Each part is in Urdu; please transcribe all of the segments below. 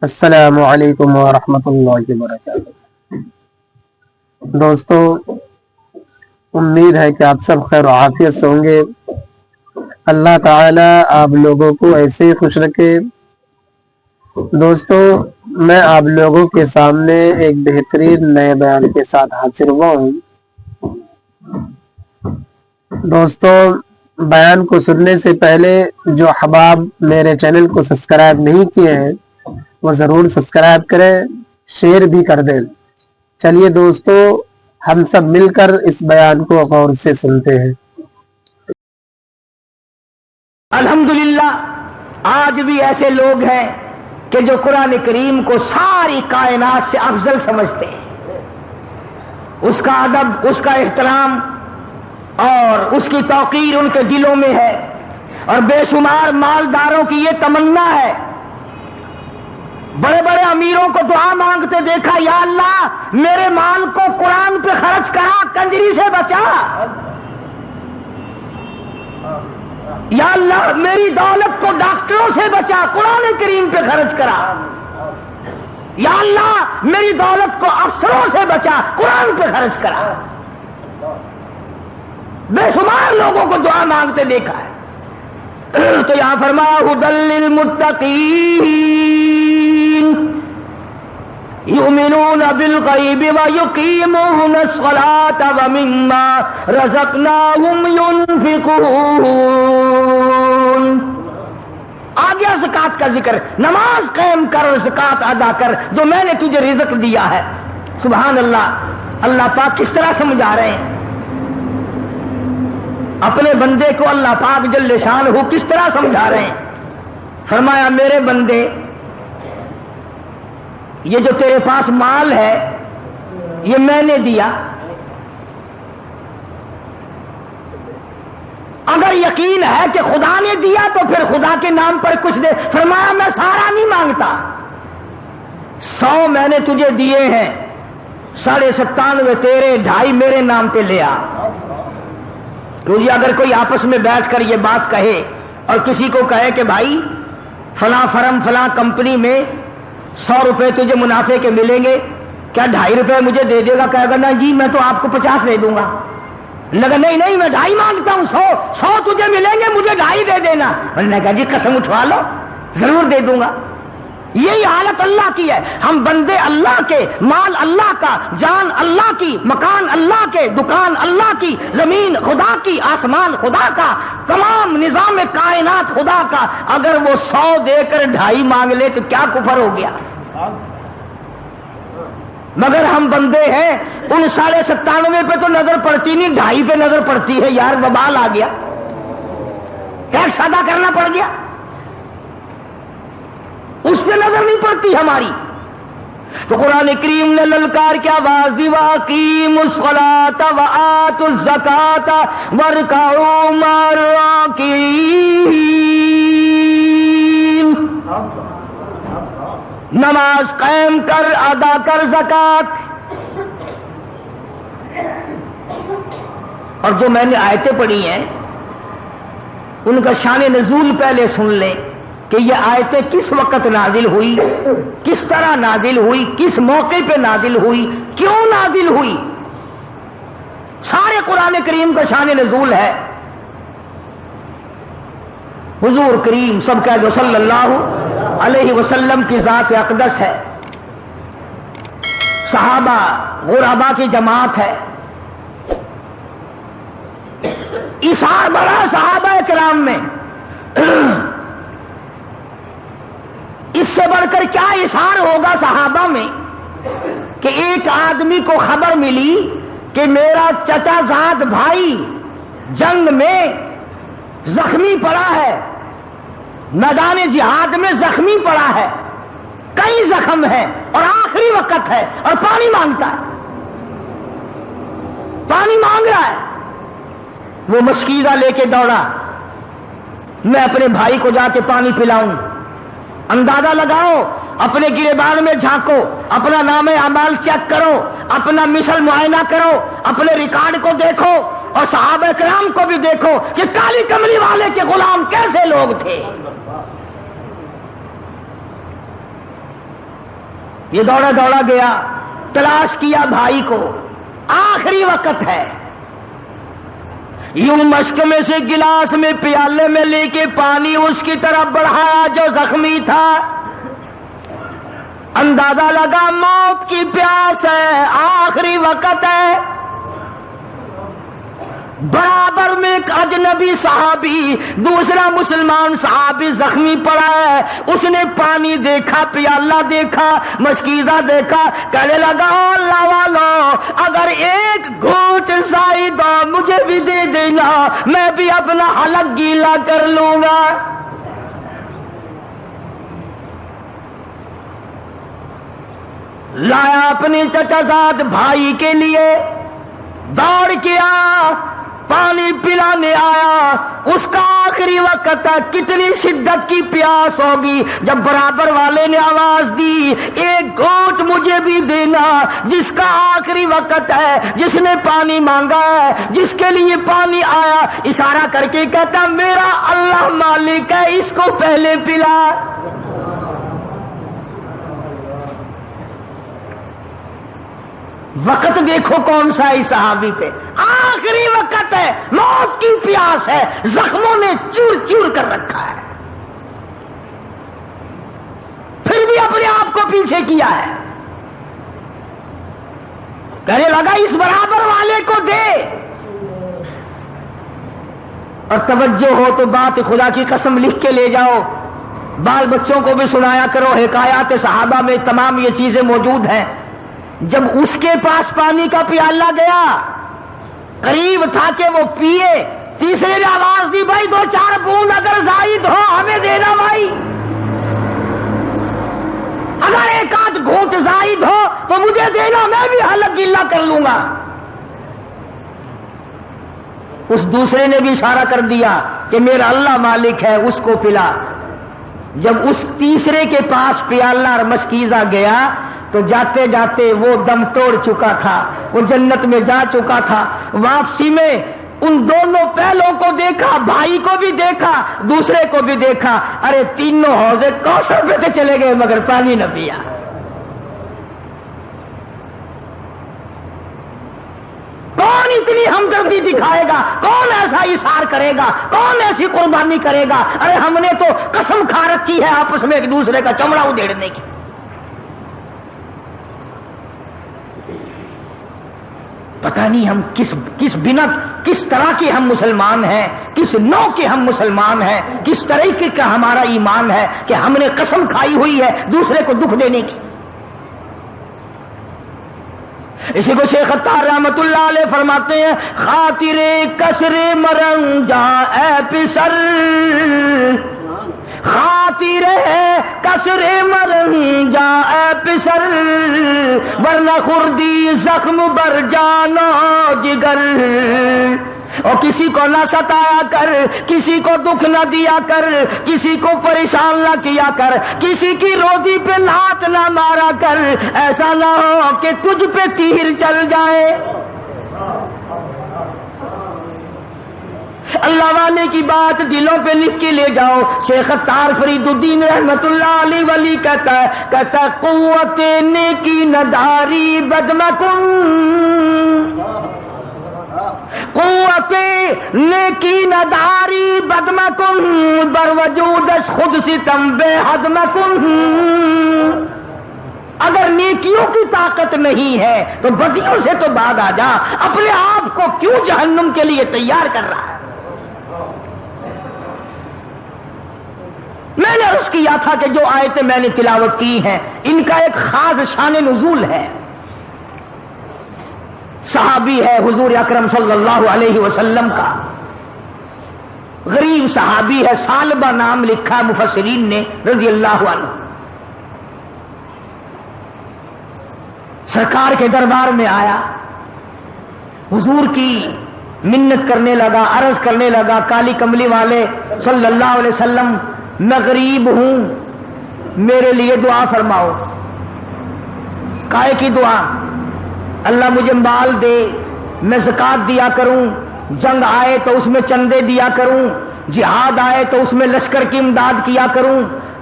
السلام علیکم ورحمۃ اللہ وبرکاتہ۔ دوستو، امید ہے کہ آپ سب خیر و عافیت سے ہوں گے۔ اللہ تعالی آپ لوگوں کو ایسے ہی خوش رکھے۔ دوستو، میں آپ لوگوں کے سامنے ایک بہترین نئے بیان کے ساتھ حاضر ہوا ہوں۔ دوستو، بیان کو سننے سے پہلے جو احباب میرے چینل کو سبسکرائب نہیں کیے ہیں وہ ضرور سبسکرائب کریں، شیئر بھی کر دیں۔ چلیے دوستو، ہم سب مل کر اس بیان کو غور سے سنتے ہیں۔ الحمدللہ آج بھی ایسے لوگ ہیں کہ جو قرآن کریم کو ساری کائنات سے افضل سمجھتے ہیں، اس کا ادب، اس کا احترام اور اس کی توقیر ان کے دلوں میں ہے، اور بے شمار مالداروں کی یہ تمنا ہے۔ بڑے بڑے امیروں کو دعا مانگتے دیکھا، یا اللہ میرے مال کو قرآن پہ خرچ کرا، کنجری سے بچا۔ یا اللہ میری دولت کو ڈاکٹروں سے بچا، قرآن کریم پہ خرچ کرا۔ یا اللہ میری دولت کو افسروں سے بچا، قرآن پہ خرچ کرا۔ بے شمار لوگوں کو دعا مانگتے دیکھا ہے۔ تو یہاں فرمایا ھدی للمتقین یؤمنون بالغیب ویقیمون الصلاة ومما رزقناہم ينفقون۔ آ گیا زکوٰۃ کا ذکر۔ نماز قائم کر اور زکوٰۃ ادا کر جو میں نے تجھے رزق دیا ہے۔ سبحان اللہ، اللہ پاک کس طرح سمجھا رہے ہیں اپنے بندے کو، اللہ پاک جل شانہ کس طرح سمجھا رہے ہیں۔ فرمایا میرے بندے، یہ جو تیرے پاس مال ہے یہ میں نے دیا، اگر یقین ہے کہ خدا نے دیا تو پھر خدا کے نام پر کچھ دے۔ فرمایا میں سارا نہیں مانگتا، 100 میں نے تجھے دیے ہیں، 97.5 تیرے، 2.5 میرے نام پہ لے آ۔ کیونکہ اگر کوئی آپس میں بیٹھ کر یہ بات کہے اور کسی کو کہے کہ بھائی فلاں فرم فلاں کمپنی میں 100 روپے تجھے منافع کے ملیں گے، کیا 2.5 روپے مجھے دے دے گا؟ کہے گا نا جی میں تو آپ کو 50 دے دوں گا۔ لگا نہیں نہیں میں 2.5 مانگتا ہوں، 100 تجھے ملیں گے، مجھے 2.5 دے دینا۔ میں نے کہا جی قسم اٹھوا لو، ضرور دے دوں گا۔ یہی حالت اللہ کی ہے۔ ہم بندے اللہ کے، مال اللہ کا، جان اللہ کی، مکان اللہ کے، دکان اللہ کی، زمین خدا کی، آسمان خدا کا، تمام نظام کائنات خدا کا۔ اگر وہ 100 دے کر 2.5 مانگ لے تو کیا کفر ہو گیا؟ مگر ہم بندے ہیں، ان 97.5 پہ تو نظر پڑتی نہیں، 2.5 پہ نظر پڑتی ہے۔ یار وبال آ گیا، ٹیکس ادا کرنا پڑ گیا، اس پہ نظر نہیں پڑتی ہماری۔ تو قرآن کریم نے للکار کیا آواز دی، وَأَقِیمُوا الصَّلَاةَ وَآتُوا الزَّکَاةَ وَارْکَعُوا مَعَ الرَّاکِعِینَ۔ نماز قائم کر، ادا کر زکوٰۃ۔ اور جو میں نے آیتیں پڑھی ہیں ان کا شان نزول پہلے سن لیں کہ یہ آیتیں کس وقت نازل ہوئی، کس طرح نازل ہوئی، کس موقع پہ نازل ہوئی، کیوں نازل ہوئی۔ سارے قرآن کریم کا شان نزول ہے۔ حضور کریم سب کہہ دو صلی اللہ علیہ وسلم کی ذات اقدس ہے، صحابہ غربا کی جماعت ہے، اثار بڑا صحابہ کرام میں۔ اس سے بڑھ کر کیا اثار ہوگا صحابہ میں کہ ایک آدمی کو خبر ملی کہ میرا چچا زاد بھائی جنگ میں زخمی پڑا ہے، میدان جہاد میں زخمی پڑا ہے، کئی زخم ہے اور آخری وقت ہے اور پانی مانگتا ہے، پانی مانگ رہا ہے۔ وہ مشکیزہ لے کے دوڑا، میں اپنے بھائی کو جا کے پانی پلاؤں۔ اندازہ لگاؤ، اپنے گریبان میں جھانکو، اپنا نام اعمال چیک کرو، اپنا مثل معائنہ کرو، اپنے ریکارڈ کو دیکھو اور صحابہ کرام کو بھی دیکھو کہ کالی کملی والے کے غلام کیسے لوگ تھے۔ یہ دوڑا دوڑا گیا, تلاش کیا بھائی کو, آخری وقت ہے. یوں مشک میں سے گلاس میں پیالے میں لے کے پانی اس کی طرف بڑھایا جو زخمی تھا. اندازہ لگا موت کی پیاس ہے, آخری وقت ہے. برابر میں ایک اجنبی صحابی, دوسرا مسلمان صحابی زخمی پڑا ہے. اس نے پانی دیکھا, پیالہ دیکھا, مشکیزہ دیکھا, کہنے لگا اللہ والو, اگر ایک گھونٹ زائد مجھے بھی دے دینا, میں بھی اپنا حلق گیلا کر لوں گا. لایا اپنے چچا زاد بھائی کے لیے, دوڑ کیا, پانی پلانے آیا. اس کا آخری وقت ہے, کتنی شدت کی پیاس ہوگی. جب برابر والے نے آواز دی ایک گھونٹ مجھے بھی دینا, جس کا آخری وقت ہے, جس نے پانی مانگا ہے, جس کے لیے پانی آیا, اشارہ کر کے کہتا میرا اللہ مالک ہے, اس کو پہلے پلا. وقت دیکھو کون سا ہے صحابی پہ, آخری وقت ہے, موت کی پیاس ہے, زخموں نے چور چور کر رکھا ہے, پھر بھی اپنے آپ کو پیچھے کیا ہے. کہنے لگا اس برابر والے کو دے. اور توجہ ہو تو بات خدا کی قسم لکھ کے لے جاؤ, بال بچوں کو بھی سنایا کرو. حکایات صحابہ میں تمام یہ چیزیں موجود ہیں. جب اس کے پاس پانی کا پیالہ گیا, قریب تھا کہ وہ پیے, تیسرے نے آواز دی بھائی 2-4 بوند اگر زائد ہو ہمیں دینا بھائی, اگر ایک آدھ گھونٹ زائد ہو تو مجھے دینا, میں بھی حلق گیلا کر لوں گا. اس دوسرے نے بھی اشارہ کر دیا کہ میرا اللہ مالک ہے, اس کو پلا. جب اس تیسرے کے پاس پیالہ اور مشکیزہ گیا تو جاتے جاتے وہ دم توڑ چکا تھا, وہ جنت میں جا چکا تھا. واپسی میں ان دونوں پہلوں کو دیکھا, بھائی کو بھی دیکھا, دوسرے کو بھی دیکھا. ارے تینوں حوضے کوثر پہ چلے گئے مگر پانی نہ پیا. کون اتنی ہمدردی دکھائے گا, کون ایسا اثار کرے گا, کون ایسی قربانی کرے گا. ارے ہم نے تو قسم کھا رکھی ہے آپس میں ایک دوسرے کا چمڑا ادھیڑنے کی. پتہ نہیں ہم کس بنت کس طرح کے ہم مسلمان ہیں, کس نوع کے ہم مسلمان ہیں, کس طریقے کا ہمارا ایمان ہے کہ ہم نے قسم کھائی ہوئی ہے دوسرے کو دکھ دینے کی. اسی کو شیخ عطار رحمت اللہ علیہ فرماتے ہیں خاطر کسر مرنگ جا اے پسر, خاطر کسر مرنگ جا اے پسر, ورنہ خردی زخم بر جانا جگر. اور کسی کو نہ ستایا کر, کسی کو دکھ نہ دیا کر, کسی کو پریشان نہ کیا کر, کسی کی روزی پہ لات نہ مارا کر. ایسا نہ ہو کہ تجھ پہ تیر چل جائے. اللہ والے کی بات دلوں پہ لکھ کے لے جاؤ. شیخ عطار فرید الدین رحمت اللہ علیہ ولی کہتا ہے قوت نیکی نداری بدمکن, قوت نیکی نداری بدمکن, بر وجودش خود ستم بے حدمکن. اگر نیکیوں کی طاقت نہیں ہے تو بدیوں سے تو بعد آ جا, اپنے آپ کو کیوں جہنم کے لیے تیار کر رہا ہے. میں نے عرض کیا تھا کہ جو آیتیں میں نے تلاوت کی ہیں ان کا ایک خاص شان نزول ہے. صحابی ہے حضور اکرم صلی اللہ علیہ وسلم کا, غریب صحابی ہے, ثعلبہ نام لکھا مفسرین نے رضی اللہ عنہ. سرکار کے دربار میں آیا, حضور کی منت کرنے لگا, عرض کرنے لگا کالی کملی والے صلی اللہ علیہ وسلم میں غریب ہوں, میرے لیے دعا فرماؤ. کائے کی دعا؟ اللہ مجھے مال دے, میں زکات دیا کروں, جنگ آئے تو اس میں چندے دیا کروں, جہاد آئے تو اس میں لشکر کی امداد کیا کروں,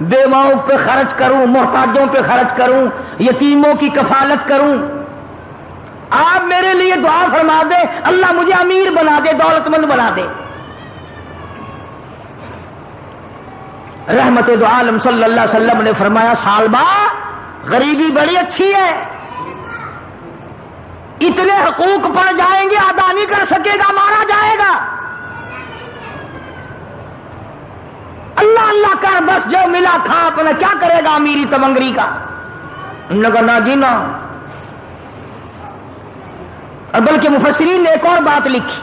بیواؤں پہ خرچ کروں، محتاجوں پہ خرچ کروں، یتیموں کی کفالت کروں. آپ میرے لیے دعا فرما دے اللہ مجھے امیر بنا دے، دولت مند بنا دے. رحمت دو عالم صلی اللہ علیہ وسلم نے فرمایا سالبہ غریبی بڑی اچھی ہے، اتنے حقوق پڑ جائیں گے ادا نہیں کر سکے گا، مارا جائے گا. اللہ اللہ کر بس جو ملا کھا اپنا، کیا کرے گا امیری تمنگری کا. انہوں نے کہا نہ جی نہ. اور بلکہ مفسرین نے ایک اور بات لکھی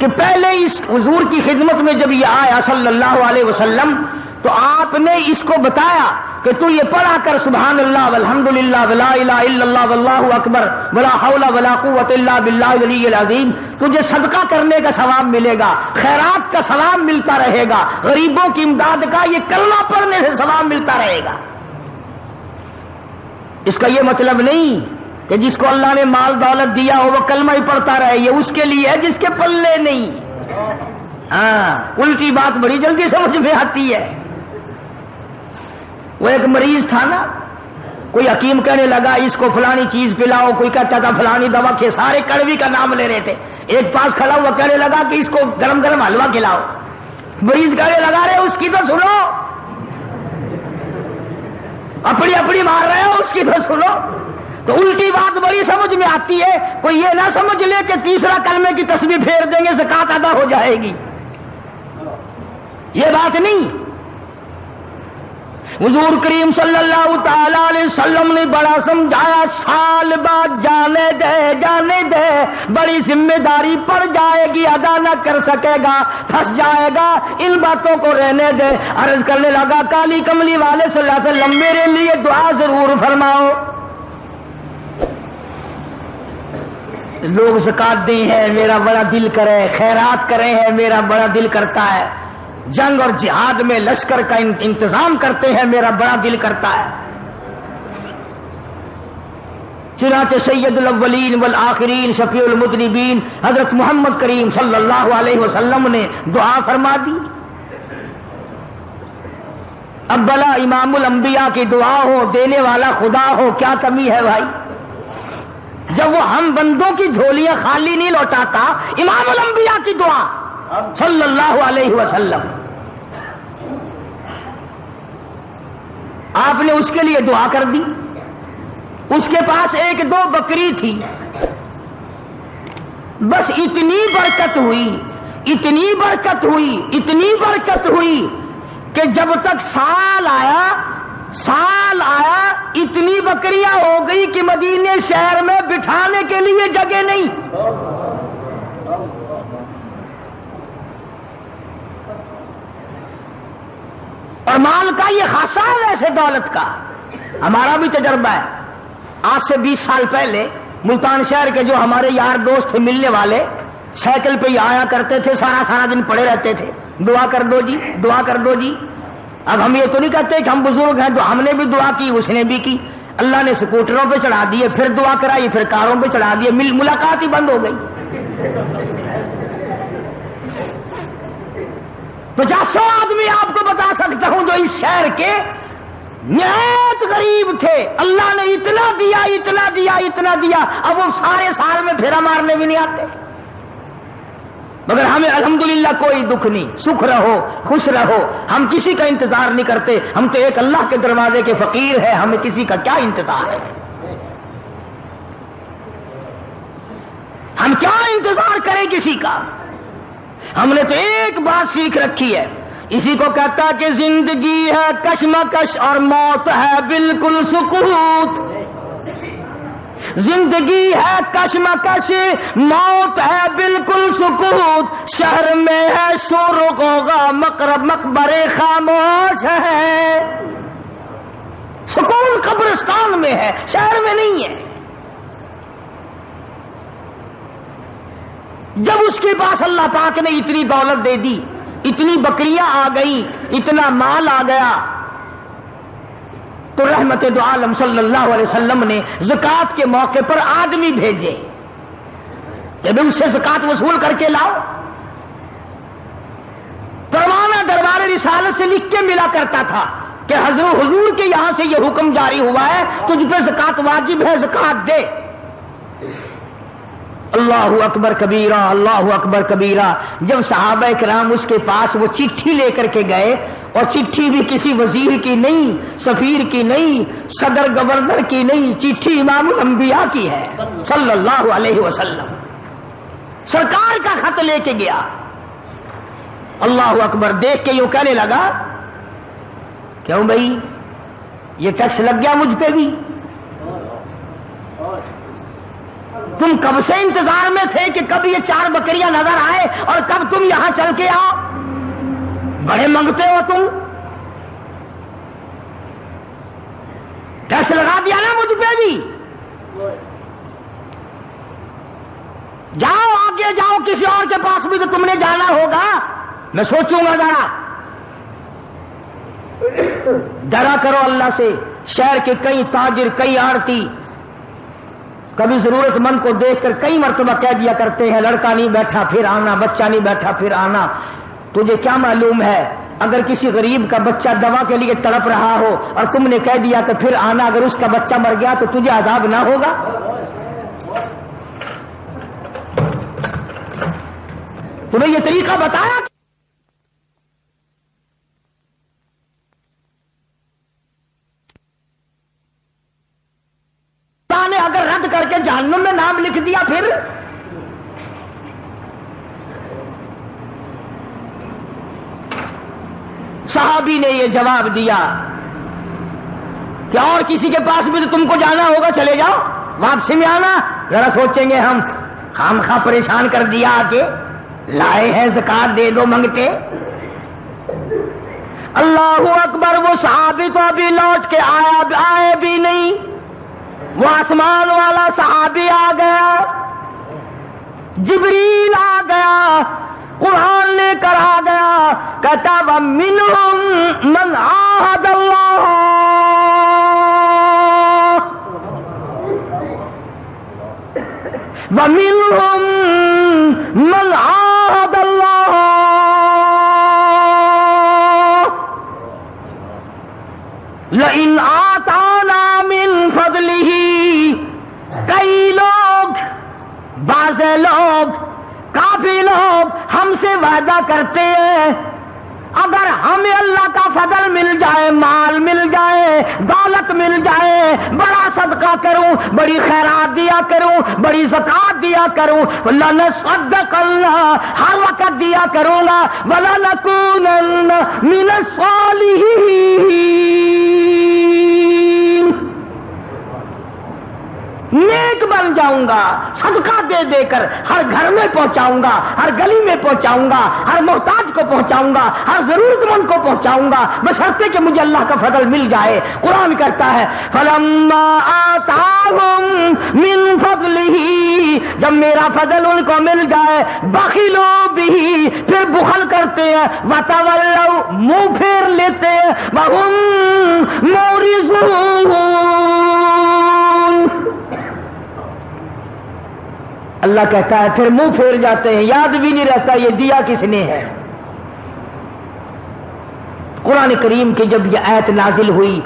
کہ پہلے اس حضور کی خدمت میں جب یہ آیا صلی اللہ علیہ وسلم تو آپ نے اس کو بتایا کہ تو یہ پڑھا کر سبحان اللہ والحمد للہ ولا الہ الا اللہ واللہ اکبر ولا حول ولا قوت الا باللہ العلی العظیم، تجھے صدقہ کرنے کا ثواب ملے گا، خیرات کا ثواب ملتا رہے گا، غریبوں کی امداد کا یہ کلمہ پڑھنے سے ثواب ملتا رہے گا. اس کا یہ مطلب نہیں کہ جس کو اللہ نے مال دولت دیا ہو وہ کلمہ ہی پڑھتا رہے، یہ اس کے لیے ہے جس کے پلے نہیں. ہاں الٹی بات بڑی جلدی سمجھ میں آتی ہے. وہ ایک مریض تھا نا، کوئی حکیم کہنے لگا اس کو فلانی چیز پلاؤ، کوئی کہتا تھا فلانی دوا کے، سارے کڑوی کا نام لے رہے تھے. ایک پاس کھڑا ہوا کہنے لگا کہ اس کو گرم گرم حلوہ کھلاؤ. مریض کہنے لگا رہے اس کی تو سنو، اپنی اپنی مار رہے ہو، اس کی تو سنو. تو الٹی بات بڑی سمجھ میں آتی ہے. کوئی یہ نہ سمجھ لے کہ تیسرا کلمے کی تسبیح پھیر دیں گے زکات ادا ہو جائے گی، یہ بات نہیں. حضور کریم صلی اللہ تعالی علیہ وسلم نے بڑا سمجھایا سال بعد جانے دے بڑی ذمہ داری پڑ جائے گی، ادا نہ کر سکے گا، پھنس جائے گا، ان باتوں کو رہنے دے. عرض کرنے لگا کالی کملی والے صلی اللہ علیہ وسلم میرے لیے دعا ضرور فرماؤ. لوگ زکات دیں ہیں میرا بڑا دل کرے، خیرات کریں ہیں میرا بڑا دل کرتا ہے، جنگ اور جہاد میں لشکر کا انتظام کرتے ہیں میرا بڑا دل کرتا ہے. چنانچہ سید الاولین والآخرین شفیع المذنبین حضرت محمد کریم صلی اللہ علیہ وسلم نے دعا فرما دی. اب بلا امام الانبیاء کی دعا ہو، دینے والا خدا ہو، کیا کمی ہے بھائی. جب وہ ہم بندوں کی جھولیاں خالی نہیں لوٹاتا، امام الانبیاء کی دعا صلی اللہ علیہ وسلم، آپ نے اس کے لیے دعا کر دی. اس کے پاس ایک دو بکری تھی، بس اتنی برکت ہوئی کہ جب تک سال آیا اتنی بکریاں ہو گئی کہ مدینے شہر میں بٹھانے کے لیے جگہ نہیں. اور مال کا یہ خاصہ ہے ویسے دولت کا. ہمارا بھی تجربہ ہے. آج سے 20 سال پہلے ملتان شہر کے جو ہمارے یار دوست تھے ملنے والے، سائیکل پہ ہی آیا کرتے تھے، سارا دن پڑے رہتے تھے، دعا کر دو جی، دعا کر دو جی. اب ہم یہ تو نہیں کہتے کہ ہم بزرگ ہیں تو ہم نے بھی دعا کی، اس نے بھی کی. اللہ نے سکوٹروں پہ چڑھا دیے، پھر دعا کرائی، پھر کاروں پہ چڑھا دیے، ملاقات ہی بند ہو گئی. 50 آدمی آپ کو بتا سکتا ہوں جو اس شہر کے نہایت غریب تھے، اللہ نے اتنا دیا، اب وہ سارے سال میں پھیرا مارنے بھی نہیں آتے. مگر ہمیں الحمدللہ کوئی دکھ نہیں، سکھ رہو، خوش رہو، ہم کسی کا انتظار نہیں کرتے. ہم تو ایک اللہ کے دروازے کے فقیر ہیں، ہمیں کسی کا کیا انتظار ہے. ہم کیا انتظار کریں کسی کا. ہم نے تو ایک بات سیکھ رکھی ہے، اسی کو کہتا کہ زندگی ہے کشمکش اور موت ہے بالکل سکوت. زندگی ہے کشمکش، موت ہے بالکل سکوت. شہر میں ہے شور و غوغا، مقبرے خاموش ہے. سکون قبرستان میں ہے، شہر میں نہیں ہے. جب اس کے پاس اللہ پاک نے اتنی دولت دے دی، اتنی بکریاں آ گئیں، اتنا مال آ گیا، تو رحمت دو عالم صلی اللہ علیہ وسلم نے زکات کے موقع پر آدمی بھیجے کہ اس سے زکات وصول کر کے لاؤ. پروانہ دربار رسالت سے لکھ کے ملا کرتا تھا کہ حضور کے یہاں سے یہ حکم جاری ہوا ہے، تجھ پہ زکات واجب ہے، زکات دے۔ اللہ اکبر کبیرہ، اللہ اکبر کبیرہ۔ جب صحابہ کرام اس کے پاس وہ چٹھی لے کر کے گئے، اور چٹھی بھی کسی وزیر کی نہیں، سفیر کی نہیں، صدر گورنر کی نہیں، چٹھی امام الانبیاء کی ہے صلی اللہ علیہ وسلم، سرکار کا خط لے کے گیا۔ اللہ اکبر، دیکھ کے یوں کہنے لگا، کیوں بھائی یہ ٹیکس لگ گیا مجھ پہ بھی؟ تم کب سے انتظار میں تھے کہ کب یہ 4 بکریاں نظر آئے اور کب تم یہاں چل کے آؤ؟ بڑے منگتے ہو تم، ٹیکس لگا دیا نا مجھ پہ بھی، جاؤ آگے جاؤ، کسی اور کے پاس بھی تو تم نے جانا ہوگا، میں سوچوں گا ذرا۔ ڈرا کرو اللہ سے۔ شہر کے کئی تاجر، کئی آڑتی کبھی ضرورت مند کو دیکھ کر کئی مرتبہ کہہ دیا کرتے ہیں، لڑکا نہیں بیٹھا پھر آنا، بچہ نہیں بیٹھا پھر آنا۔ تجھے کیا معلوم ہے اگر کسی غریب کا بچہ دوا کے لیے تڑپ رہا ہو اور تم نے کہہ دیا کہ پھر آنا، اگر اس کا بچہ مر گیا تو تجھے عذاب نہ ہوگا؟ تمہیں یہ طریقہ بتایا نے، اگر رد کر کے جہنم میں نام لکھ دیا پھر؟ صحابی نے یہ جواب دیا کہ اور کسی کے پاس بھی تو تم کو جانا ہوگا، چلے جاؤ، واپسی میں آنا، ذرا سوچیں گے ہم، خام خواہ پریشان کر دیا کہ لائے ہیں زکات دے دو منگتے۔ اللہ اکبر، وہ صحابی تو ابھی لوٹ کے آئے بھی نہیں، وہ آسمان والا صحابی آ گیا، جبریل آ گیا، قرآن لے کر آ گیا، کہتا وَمِنْهُمْ مَنْ عَاهَدَ اللَّهَ، وَمِنْهُمْ مَنْ عَاهَدَ اللَّهَ لَئِنْ آتَانَا مِنْ فَضْلِهِ۔ کئی لوگ، بعض لوگ، کافی لوگ ہم سے وعدہ کرتے ہیں اگر ہمیں اللہ کا فضل مل جائے، مال مل جائے، دولت مل جائے، بڑا صدقہ کروں، بڑی خیرات دیا کروں، بڑی زکات دیا کروں، لَنَصَدَّقَنَّ، ہر وقت دیا کروں گا، وَلَنَكُونَنَّ مِنَ الصَّالِحِينَ، نیک بن جاؤں گا، صدقہ دے دے کر ہر گھر میں پہنچاؤں گا، ہر گلی میں پہنچاؤں گا، ہر محتاج کو پہنچاؤں گا، ہر ضرورت مند کو پہنچاؤں گا، بشرطے کہ مجھے اللہ کا فضل مل جائے۔ قرآن کہتا ہے فَلَمَّا آتَاهُم مِّن فَضْلِهِ، جب میرا فضل ان کو مل جائے، بَخِلُوا بِهِ، پھر بخل کرتے ہیں، وَتَوَلَّوْا، منہ پھیر لیتے ہیں، وَهُم مُعْرِضُونَ، اللہ کہتا ہے پھر منہ پھیر جاتے ہیں، یاد بھی نہیں رہتا یہ دیا کس نے ہے۔ قرآن کریم کی جب یہ آیت نازل ہوئی،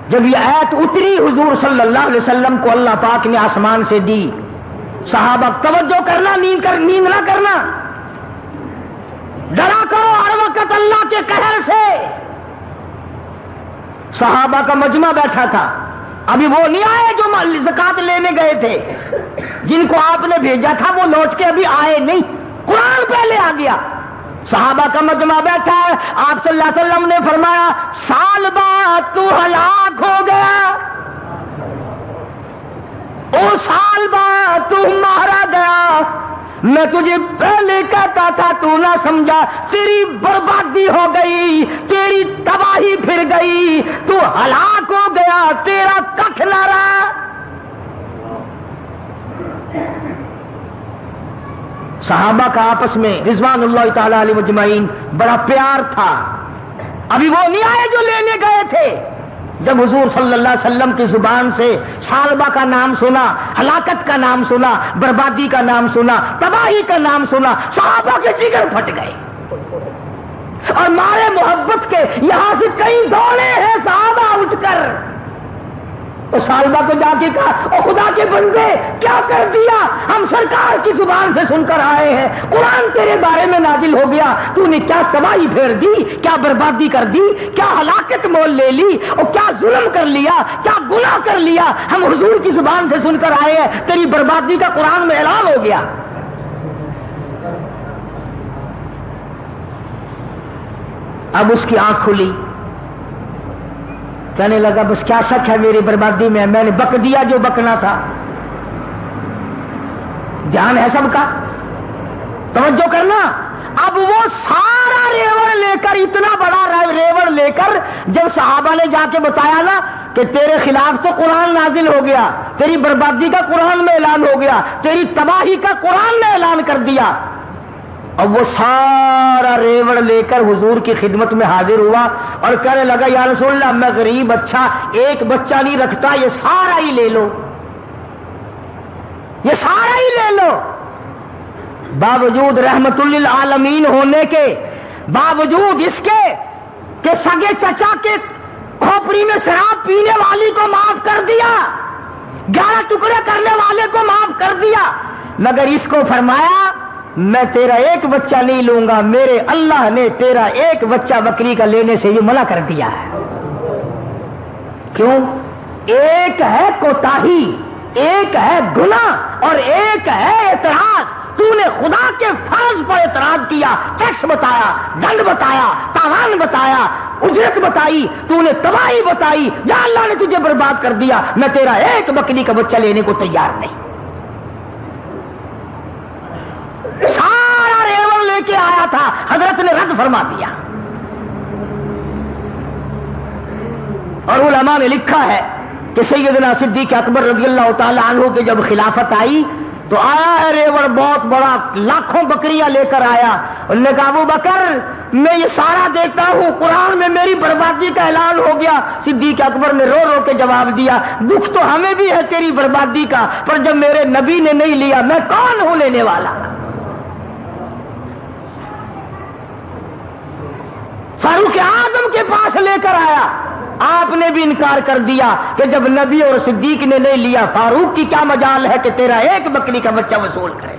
جب یہ آیت اتری حضور صلی اللہ علیہ وسلم کو اللہ پاک نے آسمان سے دی، صحابہ توجہ کرنا، نیند نہ کرنا، ڈرا کرو ہر وقت اللہ کے قہر سے۔ صحابہ کا مجمع بیٹھا تھا، ابھی وہ نہیں آئے جو زکات لینے گئے تھے، جن کو آپ نے بھیجا تھا وہ لوٹ کے ابھی آئے نہیں، قرآن پہلے آ گیا۔ صحابہ کا مجمع بیٹھا ہے، آپ صلی اللہ علیہ وسلم نے فرمایا سال بعد تو ہلاک ہو گیا، او سال بعد تو مارا گیا، میں تجھے پہلے کہتا تھا تو نہ سمجھا، تیری بربادی ہو گئی، تیری تباہی پھر گئی، تو ہلاک ہو گیا، تیرا کچھ نہ رہا۔ صحابہ کا آپس میں رضوان اللہ تعالی علیہ مجمعین بڑا پیار تھا، ابھی وہ نہیں آئے جو لینے گئے تھے۔ جب حضور صلی اللہ علیہ وسلم کی زبان سے سالبہ کا نام سنا، ہلاکت کا نام سنا، بربادی کا نام سنا، تباہی کا نام سنا، صحابہ کے جگر پھٹ گئے۔ اور مارے محبت کے یہاں سے کئی دوڑے ہیں صحابہ اٹھ کر. تو سالبہ کو جا کے کہا او خدا کے بندے کیا کر دیا؟ ہم سرکار کی زبان سے سن کر آئے ہیں، قرآن تیرے بارے میں نازل ہو گیا، تو نے کیا تباہی پھیر دی، کیا بربادی کر دی، کیا ہلاکت مول لے لی، اور کیا ظلم کر لیا، کیا گناہ کر لیا. ہم حضور کی زبان سے سن کر آئے ہیں، تیری بربادی کا قرآن میں اعلان ہو گیا. اب اس کی آنکھ کھلی، کہنے لگا بس کیا شک ہے میری بربادی میں نے بک دیا جو بکنا تھا. دھیان ہے سب کا، توجہ کرنا. اب وہ سارا ریوڑ لے کر، اتنا بڑا ریوڑ لے کر جب صحابہ نے جا کے بتایا نا کہ تیرے خلاف تو قرآن نازل ہو گیا، تیری بربادی کا قرآن میں اعلان ہو گیا، تیری تباہی کا قرآن نے اعلان کر دیا. اب وہ سارا ریوڑ لے کر حضور کی خدمت میں حاضر ہوا اور کہنے لگا یا رسول اللہ میں غریب، اچھا ایک بچہ نہیں رکھتا، یہ سارا ہی لے لو، یہ سارا ہی لے لو. باوجود رحمت للعالمین ہونے کے، باوجود اس کے کہ سگے چچا کے کھوپڑی میں شراب پینے والی کو معاف کر دیا، 11 ٹکڑے کرنے والے کو معاف کر دیا، مگر اس کو فرمایا میں تیرا ایک بچہ نہیں لوں گا، میرے اللہ نے تیرا ایک بچہ بکری کا لینے سے یہ منع کر دیا ہے. کیوں؟ ایک ہے کوتاہی، ایک ہے گناہ اور ایک ہے اعتراض. تو نے خدا کے فرض پر اعتراض کیا، ٹیکس بتایا، دنڈ بتایا، تاوان بتایا، اجرت بتائی، تو نے تباہی بتائی، یا اللہ نے تجھے برباد کر دیا، میں تیرا ایک بکری کا بچہ لینے کو تیار نہیں. سارا ریوڑ لے کے آیا تھا، حضرت نے رد فرما دیا. اور علماء نے لکھا ہے کہ سیدنا صدیق اکبر رضی اللہ تعالی عنہ کے جب خلافت آئی تو آیا ہے ریوڑ بہت بڑا، لاکھوں بکریاں لے کر آیا. انہوں نے کہا ابو بکر میں یہ سارا دیکھتا ہوں، قرآن میں میری بربادی کا اعلان ہو گیا. صدیق اکبر نے رو رو کے جواب دیا دکھ تو ہمیں بھی ہے تیری بربادی کا، پر جب میرے نبی نے نہیں لیا میں کون ہوں لینے والا. فاروق اعظم کے پاس لے کر آیا، آپ نے بھی انکار کر دیا کہ جب نبی اور صدیق نے نہیں لیا، فاروق کی کیا مجال ہے کہ تیرا ایک بکری کا بچہ وصول کرے.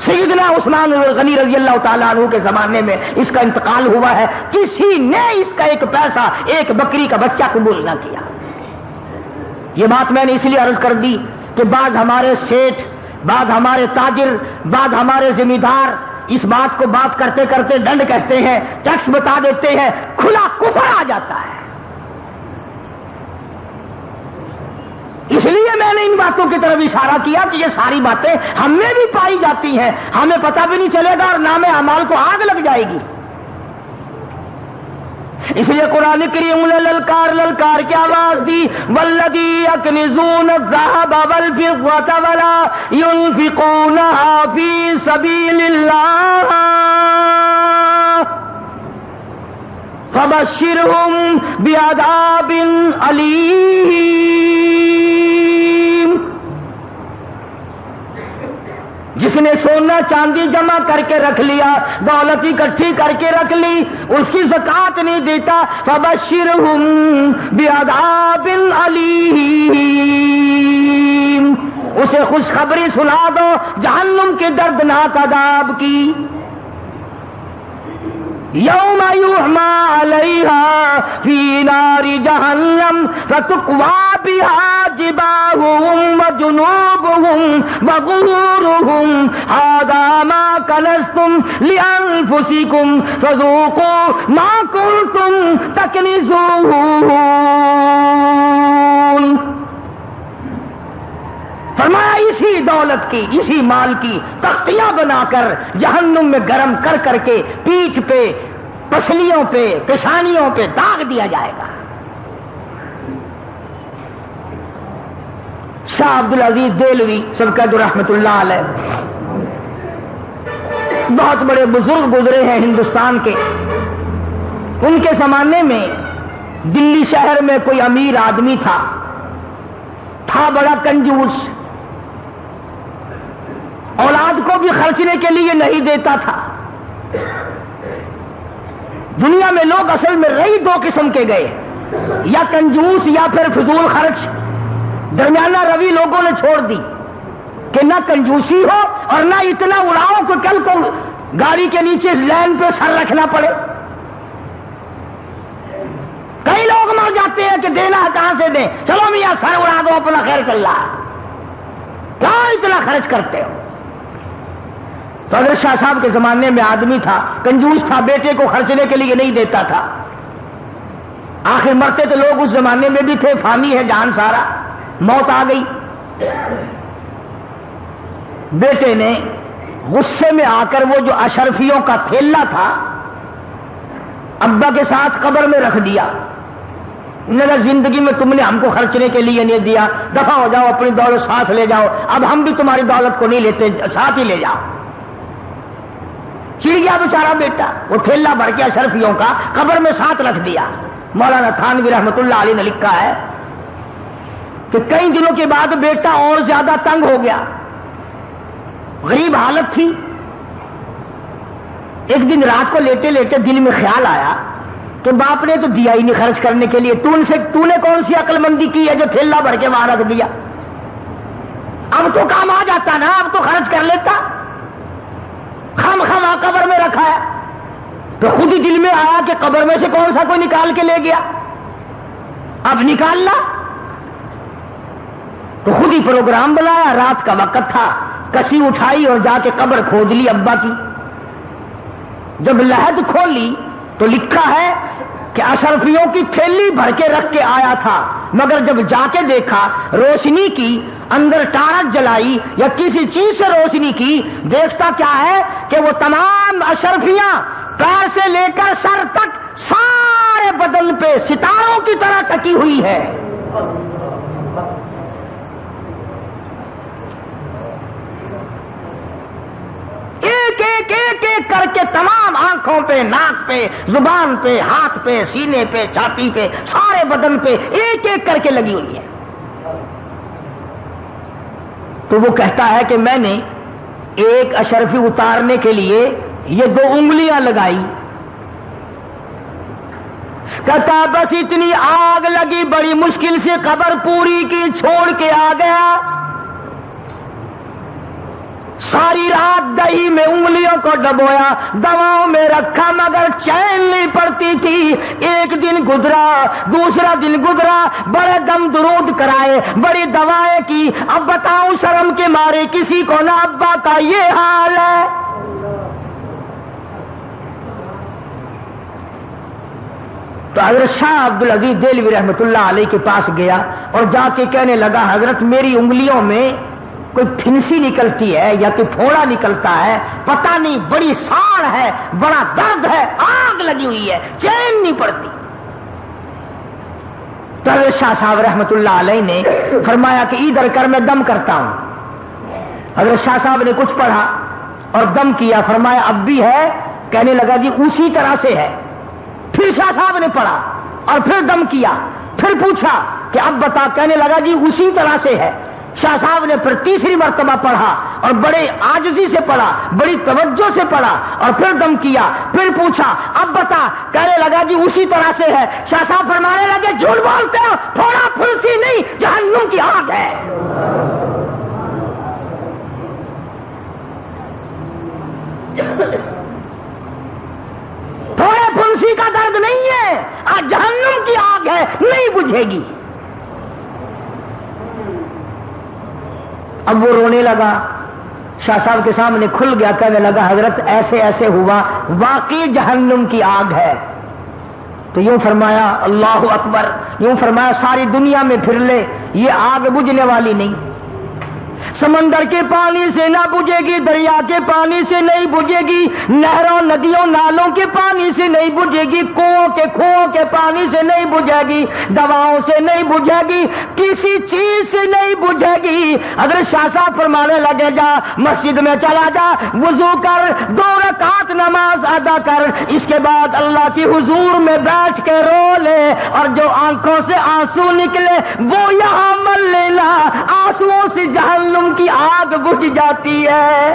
سیدنا عثمان غنی رضی اللہ تعالیٰ عنہ کے زمانے میں اس کا انتقال ہوا ہے، کسی نے اس کا ایک پیسہ، ایک بکری کا بچہ قبول نہ کیا. یہ بات میں نے اس لیے عرض کر دی کہ بعض ہمارے سیٹھ، بعض ہمارے تاجر، بعض ہمارے ذمہ دار اس بات کو بات کرتے کرتے ڈنڈ کہتے ہیں، ٹیکس بتا دیتے ہیں، کھلا کفر آ جاتا ہے. اس لیے میں نے ان باتوں کی طرف اشارہ کیا کہ یہ ساری باتیں ہم میں بھی پائی جاتی ہیں، ہمیں پتہ بھی نہیں چلے گا اور نام اعمال کو آگ لگ جائے گی. اس لیے قرآن کریم نے للکار للکار کی آواز دی، والذی یکنزون الذهب والفضة ولا ينفقونها فی سبیل اللہ فبشرهم بعذاب علیم. جس نے سونا چاندی جمع کر کے رکھ لیا، دولت اکٹھی کر کے رکھ لی، اس کی زکات نہیں دیتا، فبشرہم بعذاب علیم، اسے خوشخبری سنا دو جہنم کے دردناک عذاب کی. یوم یحمى علیہا فی نار جہنم فتقوی بہا جباہہم وجنوبہم وظہورہم ھذا ما کنزتم لانفسکم فذوقوا ما کنتم تکنزون. فرمایا اسی دولت کی، اسی مال کی تختیاں بنا کر جہنم میں گرم کر کر کے پیٹھ پہ، پسلیوں پہ، پیشانیوں پہ داغ دیا جائے گا. شاہ عبدالعزیز دہلوی سبقت رحمت اللہ علیہ بہت بڑے بزرگ گزرے ہیں ہندوستان کے. ان کے زمانے میں دلی شہر میں کوئی امیر آدمی تھا بڑا کنجوس، اولاد کو بھی خرچنے کے لیے نہیں دیتا تھا، دنیا میں لوگ اصل میں رہی دو قسم کے گئے، یا کنجوس یا پھر فضول خرچ. درمیانہ روی لوگوں نے چھوڑ دی کہ نہ کنجوسی ہو اور نہ اتنا اڑاؤ کہ کل کو گاڑی کے نیچے لین پہ سر رکھنا پڑے. کئی لوگ مر جاتے ہیں کہ دینا کہاں سے دیں، چلو میاں سر اڑا دو اپنا خیر کر رہا، کیا اتنا خرچ کرتے ہو. تو حضرت شاہ صاحب کے زمانے میں آدمی تھا، کنجوس تھا، بیٹے کو خرچنے کے لیے نہیں دیتا تھا. آخر مرتے تو لوگ اس زمانے میں بھی تھے، فانی ہے جان سارا، موت آ گئی. بیٹے نے غصے میں آ کر وہ جو اشرفیوں کا تھیلا تھا ابا کے ساتھ قبر میں رکھ دیا. زندگی میں تم نے ہم کو خرچنے کے لیے نہیں دیا، دفع ہو جاؤ، اپنی دولت ساتھ لے جاؤ، اب ہم بھی تمہاری دولت کو نہیں لیتے، ساتھ ہی لے جاؤ. چڑ گیا بیچارہ بیٹا، وہ تھیلا بھر کے اشرفیوں کا قبر میں ساتھ رکھ دیا. مولانا تھانوی رحمۃ اللہ علیہ نے لکھا ہے کہ کئی دنوں کے بعد بیٹا اور زیادہ تنگ ہو گیا، غریب حالت تھی. ایک دن رات کو لیٹے لیٹے دل میں خیال آیا کہ باپ نے تو دیا ہی نہیں خرچ کرنے کے لیے، تو نے کون سی عقل مندی کی ہے جو تھیلا بھر کے وہاں رکھ دیا. اب تو کام آ جاتا نا، اب تو خرچ کر لیتا، خم خما قبر میں رکھا ہے. تو خود ہی دل میں آیا کہ قبر میں سے کون سا کوئی نکال کے لے گیا، اب نکالنا. تو خود ہی پروگرام بنایا، رات کا وقت تھا، کسی اٹھائی اور جا کے قبر کھود لی ابا کی. جب لحد کھولی تو لکھا ہے کہ اشرفیوں کی تھیلی بھر کے رکھ کے آیا تھا، مگر جب جا کے دیکھا روشنی کی، اندر ٹارچ جلائی یا کسی چیز سے روشنی کی، دیکھتا کیا ہے کہ وہ تمام اشرفیاں پیر سے لے کر سر تک سارے بدن پہ ستاروں کی طرح ٹکی ہوئی ہے. ایک ایک ایک ایک کر کے تمام آنکھوں پہ، ناک پہ، زبان پہ، ہاتھ پہ، سینے پہ، چھاتی پہ، سارے بدن پہ ایک ایک کر کے لگی ہوئی ہے. تو وہ کہتا ہے کہ میں نے ایک اشرفی اتارنے کے لیے یہ 2 انگلیاں لگائی. کہتا بس اتنی آگ لگی، بڑی مشکل سے قبر پوری کی، چھوڑ کے آ گیا. ساری رات دہی میں انگلیوں کو ڈبویا، دواؤں میں رکھا، مگر چین نہیں پڑتی تھی. ایک دن گزرا، دوسرا دن گزرا، بڑے دم درود کرائے، بڑی دوائیں کی. اب بتاؤں شرم کے مارے کسی کو نہ ابا کا یہ حال ہے. تو حضرت شاہ عبدالعزیز دہلوی رحمۃ اللہ علیہ کے پاس گیا اور جا کے کہنے لگا حضرت میری انگلیوں میں کوئی پھنسی نکلتی ہے یا کوئی پھوڑا نکلتا ہے، پتہ نہیں، بڑی ساڑ ہے، بڑا درد ہے، آگ لگی ہوئی ہے، چین نہیں پڑتی. تو حضرت شاہ صاحب رحمۃ اللہ علیہ نے فرمایا کہ ادھر کر میں دم کرتا ہوں. حضرت شاہ صاحب نے کچھ پڑھا اور دم کیا، فرمایا اب بھی ہے؟ کہنے لگا جی اسی طرح سے ہے. پھر شاہ صاحب نے پڑھا اور پھر دم کیا، پھر پوچھا کہ اب بتا، کہنے لگا جی اسی طرح سے ہے. شاہ صاحب نے پھر تیسری مرتبہ پڑھا اور بڑے عاجزی سے پڑھا، بڑی توجہ سے پڑھا اور پھر دم کیا، پھر پوچھا اب بتا، کہنے لگا جی اسی طرح سے ہے. شاہ صاحب فرمانے لگے جھوٹ بولتے ہو، تھوڑا پھنسی نہیں، جہنم کی آگ ہے. تھوڑے پھنسی کا درد نہیں ہے، آج جہنم کی آگ ہے، نہیں بجھے گی. اب وہ رونے لگا، شاہ صاحب کے سامنے کھل گیا، کہنے لگا حضرت ایسے ایسے ہوا، واقعی جہنم کی آگ ہے. تو یوں فرمایا اللہ اکبر، یوں فرمایا ساری دنیا میں پھر لے، یہ آگ بجھنے والی نہیں. سمندر کے پانی سے نہ بجھے گی، دریا کے پانی سے نہیں بجھے گی، نہروں ندیوں نالوں کے پانی سے نہیں بجھے گی، کنووں کے پانی سے نہیں بجھے گی، دواؤں سے نہیں بجھے گی، کسی چیز سے نہیں بجھے گی. حضرت شاہ صاحب فرمانے لگے جا مسجد میں چلا جا، وضو کر، 2 رکعت نماز ادا کر، اس کے بعد اللہ کی حضور میں بیٹھ کے رو لے، اور جو آنکھوں سے آنسو نکلے وہ یہاں مل لینا، آنسوؤں سے جہنم کی آگ بجھ جاتی ہے.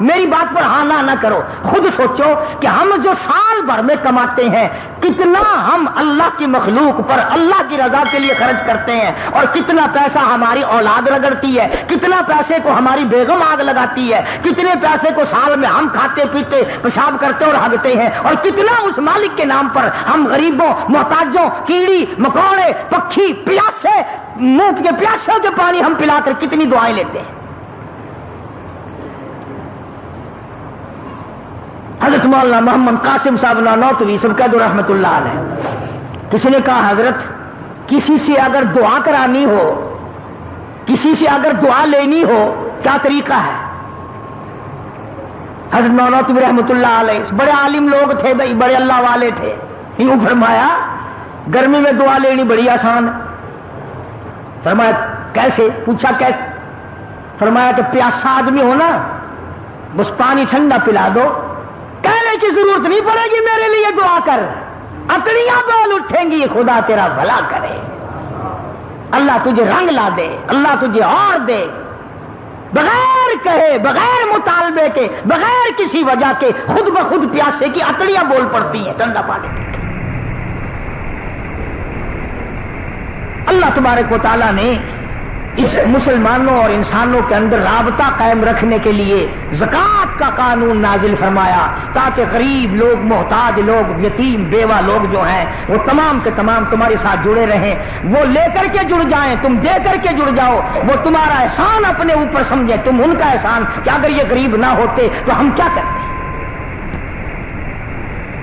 میری بات پر ہاں نہ کرو, خود سوچو کہ ہم جو سال بھر میں کماتے ہیں کتنا ہم اللہ کی مخلوق پر اللہ کی رضا کے لیے خرچ کرتے ہیں, اور کتنا پیسہ ہماری اولاد رگڑتی ہے, کتنا پیسے کو ہماری بیگم آگ لگاتی ہے, کتنے پیسے کو سال میں ہم کھاتے پیتے پیشاب کرتے اور ہگتے ہیں, اور کتنا اس مالک کے نام پر ہم غریبوں, محتاجوں, کیڑی مکوڑے, پکھی, پیاسے, منہ کے پیاسوں کے پانی ہم پلا کر کتنی دعائیں لیتے ہیں. حضرت مولانا محمد قاسم صاحب نانوتوی سبکت رحمت اللہ علیہ, کسی نے کہا حضرت کسی سے اگر دعا کرانی ہو, کسی سے اگر دعا لینی ہو کیا طریقہ ہے؟ حضرت نانوتوی رحمت اللہ علیہ بڑے عالم لوگ تھے بھائی, بڑے اللہ والے تھے. یوں فرمایا گرمی میں دعا لینی بڑی آسان ہے. فرمایا کیسے؟ پوچھا کیسے؟ فرمایا کہ پیاسا آدمی ہو نا, بس پانی ٹھنڈا پلا دو, کہنے کی ضرورت نہیں پڑے گی میرے لیے دعا کر, اٹڑیاں بول اٹھیں گی, خدا تیرا بھلا کرے, اللہ تجھے رنگ لا دے, اللہ تجھے اور دے, بغیر کہے, بغیر مطالبے کے, بغیر کسی وجہ کے خود بخود پیاسے کی اٹڑیاں بول پڑتی ہیں ٹھنڈا پانی. اللہ تبارک و تعالیٰ نے اس مسلمانوں اور انسانوں کے اندر رابطہ قائم رکھنے کے لیے زکوٰۃ کا قانون نازل فرمایا, تاکہ غریب لوگ, محتاج لوگ, یتیم بیوہ لوگ جو ہیں وہ تمام کے تمام تمہارے ساتھ جڑے رہیں, وہ لے کر کے جڑ جائیں, تم دے کر کے جڑ جاؤ, وہ تمہارا احسان اپنے اوپر سمجھیں, تم ان کا احسان, کہ اگر یہ غریب نہ ہوتے تو ہم کیا کرتے.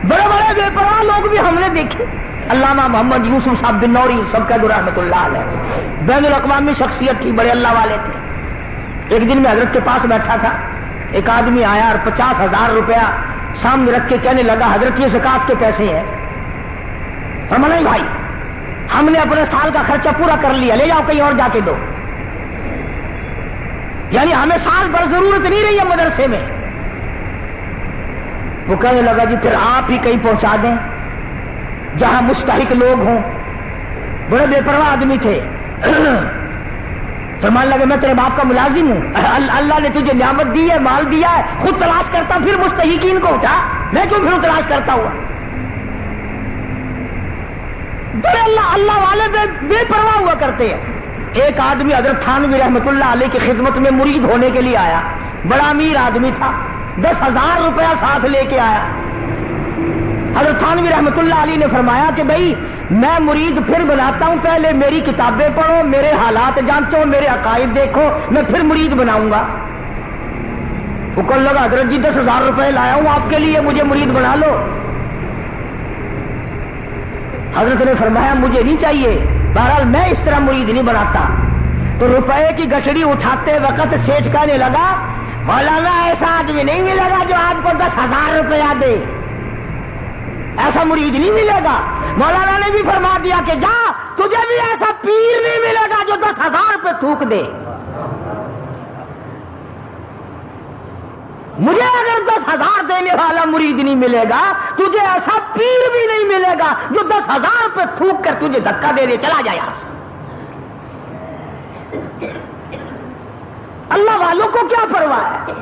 بڑے بڑے بے پرواہ لوگ بھی ہم نے دیکھے. علامہ محمد یوسف صاحب بنوری سبکت رحمت اللہ علیہ بین الاقوامی شخصیت تھی, بڑے اللہ والے تھے. ایک دن میں حضرت کے پاس بیٹھا تھا, ایک آدمی آیا اور 50,000 روپیہ سامنے رکھ کے کہنے لگا حضرت یہ زکوٰۃ کے پیسے ہیں. فرمایا نہیں بھائی, ہم نے اپنے سال کا خرچہ پورا کر لیا, لے جاؤ کہیں اور جا کے دو. یعنی ہمیں سال بھر ضرورت نہیں رہی ہے مدرسے میں. وہ کہنے لگا جی پھر آپ ہی کہیں پہنچا دیں جہاں مستحق لوگ ہوں. بڑے بے پرواہ آدمی تھے. فرمان لگے میں تیرے باپ کا ملازم ہوں, اللہ نے تجھے نعمت دی ہے, مال دیا ہے, خود تلاش کرتا پھر مستحقین کو اٹھا, میں کیوں پھر تلاش کرتا ہوا. بڑے اللہ والے بے پرواہ ہوا کرتے ہیں. ایک آدمی حضرت تھانوی رحمت اللہ علیہ کی خدمت میں مرید ہونے کے لیے آیا, بڑا امیر آدمی تھا, 10,000 روپیہ ساتھ لے کے آیا. حضرت تھانوی رحمت اللہ علیہ نے فرمایا کہ بھائی میں مرید پھر بناتا ہوں, پہلے میری کتابیں پڑھو, میرے حالات جانچو, میرے عقائد دیکھو, میں پھر مرید بناؤں گا. وہ کہنے لگا حضرت جی 10,000 روپے لایا ہوں آپ کے لیے, مجھے مرید بنا لو. حضرت نے فرمایا مجھے نہیں چاہیے, بہرحال میں اس طرح مرید نہیں بناتا. تو روپے کی گٹڑی اٹھاتے وقت سیٹھ کہنے لگا مولانا ایسا آدمی نہیں ملے گا جو آپ کو 10,000 روپیہ دے, ایسا مرید نہیں ملے گا. مولانا نے بھی فرما دیا کہ جا, تجھے بھی ایسا پیر نہیں ملے گا جو 10,000 روپے تھوک دے. مجھے اگر 10,000 دینے والا مرید نہیں ملے گا, تجھے ایسا پیر بھی نہیں ملے گا جو 10,000 روپے تھوک کر تجھے دھکا دے دے چلا جائے. اللہ والوں کو کیا پرواہ ہے,